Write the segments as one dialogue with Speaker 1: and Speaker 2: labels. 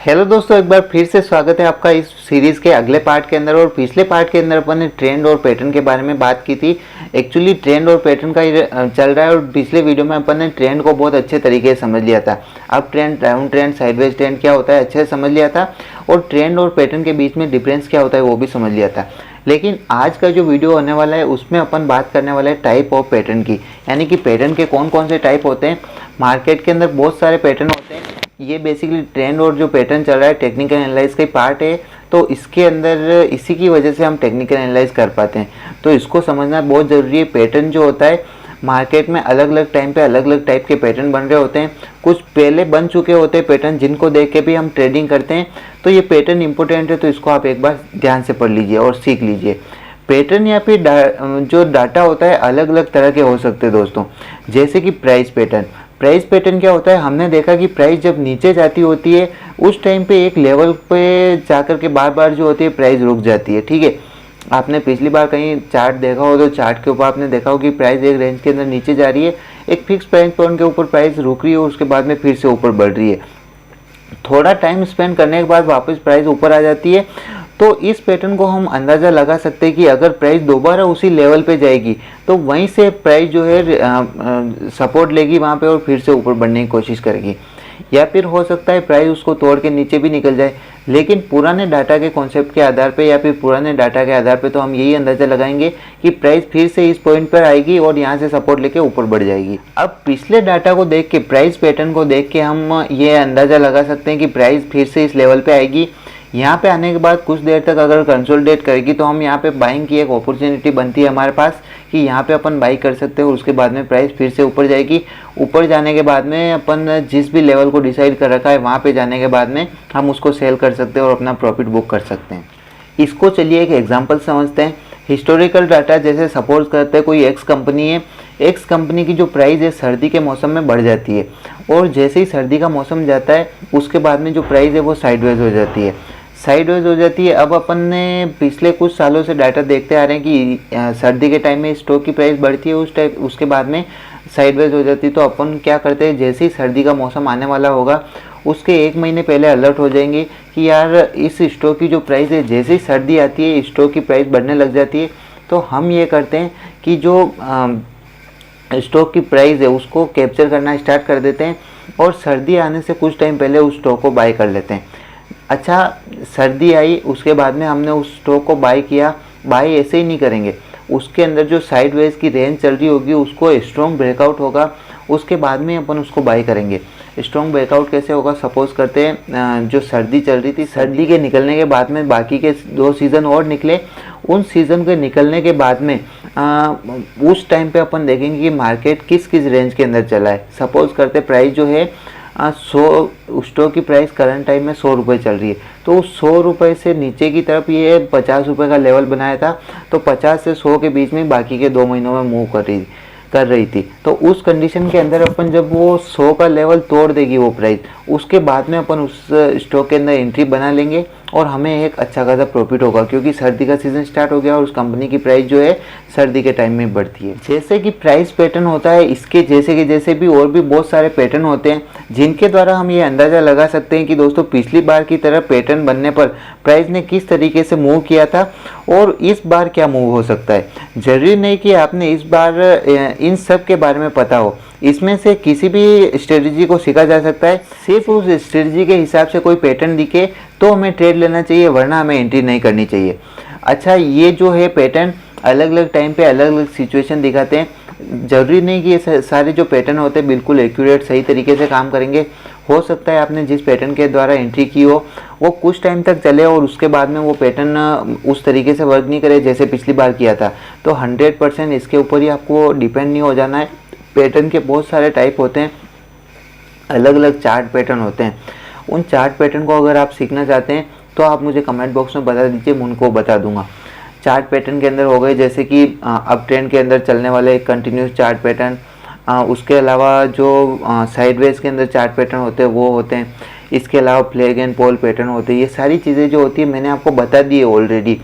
Speaker 1: Hello दोस्तों, एक बार फिर से स्वागत है आपका इस सीरीज़ के अगले पार्ट के अंदर। और पिछले पार्ट के अंदर अपन ने ट्रेंड और पैटर्न के बारे में बात की थी। एक्चुअली ट्रेंड और पैटर्न का ही चल रहा है और पिछले वीडियो में अपन ने ट्रेंड को बहुत अच्छे तरीके से समझ लिया था। अब trend, down trend, sideways trend क्या होता है अच्छे से समझ लिया था और ट्रेंड और पैटर्न के बीच में डिफरेंस क्या होता है वो भी समझ लिया था। लेकिन आज का जो वीडियो होने वाला है उसमें अपन बात करने वाले हैं टाइप ऑफ पैटर्न की, यानी कि पैटर्न के कौन कौन से टाइप होते हैं। मार्केट के अंदर बहुत सारे पैटर्न होते हैं। ये बेसिकली ट्रेंड और जो पैटर्न चल रहा है टेक्निकल एनालाइज का पार्ट है, तो इसके अंदर इसी की वजह से हम टेक्निकल एनालाइज कर पाते हैं। तो इसको समझना बहुत ज़रूरी है। पैटर्न जो होता है मार्केट में अलग अलग टाइम पे अलग अलग टाइप के पैटर्न बन रहे होते हैं। कुछ पहले बन चुके होते हैं पैटर्न जिनको देख के भी हम ट्रेडिंग करते हैं। तो ये पैटर्न इंपॉर्टेंट है, तो इसको आप एक बार ध्यान से पढ़ लीजिए और सीख लीजिए। पैटर्न या फिर जो डाटा होता है अलग अलग तरह के हो सकते हैं दोस्तों। जैसे कि प्राइस पैटर्न। प्राइस पैटर्न क्या होता है, हमने देखा कि प्राइस जब नीचे जाती होती है उस टाइम पे एक लेवल पे जाकर के बार बार जो होती है प्राइस रुक जाती है। ठीक है, आपने पिछली बार कहीं चार्ट देखा हो तो चार्ट के ऊपर आपने देखा हो कि प्राइस एक रेंज के अंदर नीचे जा रही है, एक फिक्स प्राइस पॉइंट के ऊपर प्राइस रुक रही है और उसके बाद में फिर से ऊपर बढ़ रही है। थोड़ा टाइम स्पेंड करने के बाद वापस प्राइस ऊपर आ जाती है। तो इस पैटर्न को हम अंदाज़ा लगा सकते हैं कि अगर प्राइस दोबारा उसी लेवल पे जाएगी तो वहीं से प्राइस जो है सपोर्ट लेगी वहाँ पे और फिर से ऊपर बढ़ने की कोशिश करेगी। या फिर हो सकता है प्राइस उसको तोड़ के नीचे भी निकल जाए। लेकिन पुराने डाटा के कॉन्सेप्ट के आधार पे या फिर पुराने डाटा के आधार पे तो हम यही अंदाज़ा लगाएंगे कि प्राइस फिर से इस पॉइंट पर आएगी और यहाँ से सपोर्ट लेके ऊपर बढ़ जाएगी। अब पिछले डाटा को देख के, प्राइस पैटर्न को देख के हम ये अंदाज़ा लगा सकते हैं कि प्राइस फिर से इस लेवल पे आएगी। यहाँ पे आने के बाद कुछ देर तक अगर कंसोलिडेट करेगी तो हम यहाँ पे बाइंग की एक अपॉर्चुनिटी बनती है हमारे पास कि यहाँ पे अपन बाई कर सकते हैं। उसके बाद में प्राइस फिर से ऊपर जाएगी। ऊपर जाने के बाद में अपन जिस भी लेवल को डिसाइड कर रखा है वहाँ पे जाने के बाद में हम उसको सेल कर सकते हैं और अपना प्रॉफिट बुक कर सकते हैं। इसको चलिए एक एग्जाम्पल समझते हैं। हिस्टोरिकल डाटा, जैसे सपोज करते हैं कोई एक्स कंपनी है। एक्स कंपनी की जो प्राइस है सर्दी के मौसम में बढ़ जाती है और जैसे ही सर्दी का मौसम जाता है उसके बाद में जो प्राइस है वो साइडवेज हो जाती है। साइडवेज हो जाती है। अब अपन ने पिछले कुछ सालों से डाटा देखते आ रहे हैं कि सर्दी के टाइम में स्टॉक की प्राइस बढ़ती है, उसके बाद में साइडवेज हो जाती है। तो अपन क्या करते हैं, जैसे ही सर्दी का मौसम आने वाला होगा उसके एक महीने पहले अलर्ट हो जाएंगे कि यार इस स्टॉक की जो प्राइस है, जैसे ही सर्दी आती है स्टॉक की प्राइस बढ़ने लग जाती है। तो हम ये करते हैं कि जो स्टॉक की प्राइस है उसको कैप्चर करना स्टार्ट कर देते हैं और सर्दी आने से कुछ टाइम पहले उस स्टॉक को बाय कर लेते हैं। अच्छा, सर्दी आई, उसके बाद में हमने उस स्टॉक को बाय किया। बाय ऐसे ही नहीं करेंगे, उसके अंदर जो साइडवेज की रेंज चल रही होगी उसको स्ट्रॉन्ग ब्रेकआउट होगा, उसके बाद में अपन उसको बाय करेंगे। स्ट्रॉन्ग ब्रेकआउट कैसे होगा, सपोज करते हैं जो सर्दी चल रही थी, सर्दी के निकलने के बाद में बाकी के 2 सीज़न और निकले। उन सीज़न के निकलने के बाद में उस टाइम पे अपन देखेंगे कि मार्केट किस किस रेंज के अंदर चला है। सपोज करते प्राइस जो है 100, स्टॉक की प्राइस करंट टाइम में 100 रुपये चल रही है। तो उस 100 रुपये से नीचे की तरफ ये 50 रुपये का लेवल बनाया था। तो 50 से 100 के बीच में बाकी के 2 महीनों में मूव कर रही थी। तो उस कंडीशन के अंदर अपन जब वो 100 का लेवल तोड़ देगी वो प्राइस, उसके बाद में अपन उस स्टॉक के अंदर एंट्री बना लेंगे और हमें एक अच्छा खासा प्रॉफिट होगा, क्योंकि सर्दी का सीज़न स्टार्ट हो गया और उस कंपनी की प्राइस जो है सर्दी के टाइम में बढ़ती है। जैसे कि प्राइस पैटर्न होता है, इसके जैसे भी और भी बहुत सारे पैटर्न होते हैं जिनके द्वारा हम ये अंदाज़ा लगा सकते हैं कि दोस्तों पिछली बार की तरह पैटर्न बनने पर प्राइस ने किस तरीके से मूव किया था और इस बार क्या मूव हो सकता है। ज़रूरी नहीं कि आपने इस बार इन सब के बारे में पता हो, इसमें से किसी भी स्ट्रेटजी को सीखा जा सकता है। सिर्फ उस स्ट्रेटजी के हिसाब से कोई पैटर्न दिखे तो हमें ट्रेड लेना चाहिए, वरना हमें एंट्री नहीं करनी चाहिए। अच्छा, ये जो है पैटर्न अलग अलग टाइम पे अलग अलग सिचुएशन दिखाते हैं। ज़रूरी नहीं कि ये सारे जो पैटर्न होते हैं बिल्कुल एक्यूरेट सही तरीके से काम करेंगे। हो सकता है आपने जिस पैटर्न के द्वारा एंट्री की हो वो कुछ टाइम तक चले और उसके बाद में वो पैटर्न उस तरीके से वर्क नहीं करे जैसे पिछली बार किया था। तो 100% इसके ऊपर ही आपको डिपेंड नहीं हो जाना है। पैटर्न के बहुत सारे टाइप होते हैं, अलग अलग चार्ट पैटर्न होते हैं। उन चार्ट पैटर्न को अगर आप सीखना चाहते हैं तो आप मुझे कमेंट बॉक्स में बता दीजिए, मैं उनको बता दूंगा। चार्ट पैटर्न के अंदर हो गए जैसे कि अप ट्रेंड के अंदर चलने वाले कंटिन्यूस चार्ट पैटर्न, उसके अलावा जो साइडवेज के अंदर चार्ट पैटर्न होते हैं वो होते हैं। इसके अलावा फ्लैग एंड पोल पैटर्न होते हैं। ये सारी चीज़ें जो होती है मैंने आपको बता दी है ऑलरेडी,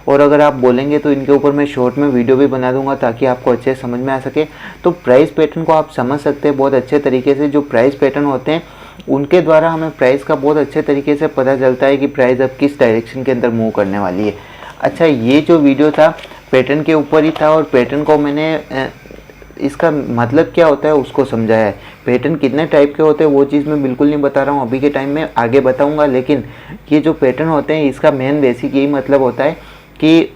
Speaker 1: और अगर आप बोलेंगे तो इनके ऊपर मैं शॉर्ट में वीडियो भी बना दूंगा ताकि आपको अच्छे समझ में आ सके। तो प्राइस पैटर्न को आप समझ सकते हैं बहुत अच्छे तरीके से। जो प्राइस पैटर्न होते हैं उनके द्वारा हमें प्राइस का बहुत अच्छे तरीके से पता चलता है कि प्राइस अब किस डायरेक्शन के अंदर मूव करने वाली है। अच्छा, ये जो वीडियो था पैटर्न के ऊपर ही था और पैटर्न को मैंने इसका मतलब क्या होता है उसको समझाया है। पैटर्न कितने टाइप के होते हैं वो चीज़ मैं बिल्कुल नहीं बता रहा हूँ अभी के टाइम में, आगे बताऊँगा। लेकिन ये जो पैटर्न होते हैं इसका मेन बेसिक यही मतलब होता है कि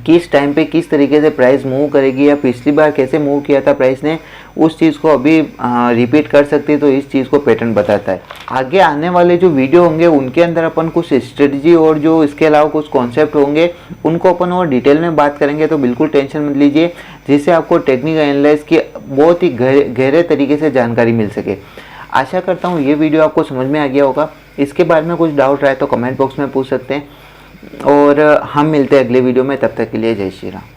Speaker 1: किस टाइम पे किस तरीके से प्राइस मूव करेगी, या पिछली बार कैसे मूव किया था प्राइस ने, उस चीज़ को अभी रिपीट कर सकती है, तो इस चीज़ को पैटर्न बताता है। आगे आने वाले जो वीडियो होंगे उनके अंदर अपन कुछ स्ट्रेटजी और जो इसके अलावा कुछ कॉन्सेप्ट होंगे उनको अपन और डिटेल में बात करेंगे, तो बिल्कुल टेंशन मत लीजिए, जिससे आपको टेक्निकल एनालिसिस की बहुत ही गहरे तरीके से जानकारी मिल सके। आशा करता हूँ ये वीडियो आपको समझ में आ गया होगा। इसके बारे में कुछ डाउट रहे तो कमेंट बॉक्स में पूछ सकते हैं, और हम मिलते हैं अगले वीडियो में। तब तक के लिए जय श्री राम।